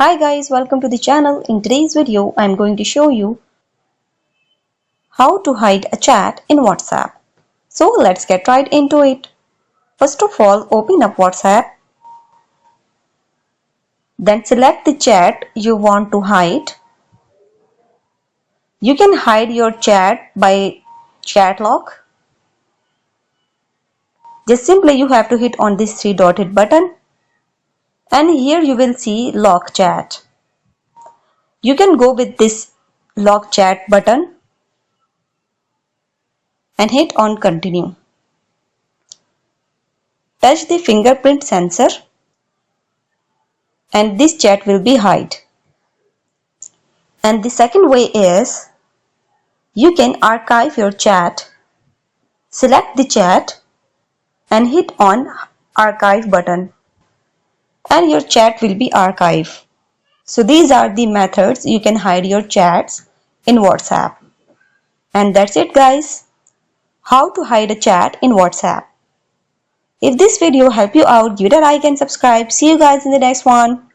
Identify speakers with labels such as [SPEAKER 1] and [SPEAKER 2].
[SPEAKER 1] Hi guys, welcome to the channel. In today's video, I'm going to show you how to hide a chat in WhatsApp. So let's get right into it. First of all, open up WhatsApp. Then select the chat you want to hide. You can hide your chat by chat lock. Just simply you have to hit on this three dotted button. And here you will see lock chat. You can go with this lock chat button and hit on continue. Touch the fingerprint sensor and this chat will be hide. And the second way is you can archive your chat. Select the chat and hit on archive button and your chat will be archived. So these are the methods you can hide your chats in WhatsApp. And that's it guys. How to hide a chat in WhatsApp. If this video helped you out, give it a like and subscribe. See you guys in the next one.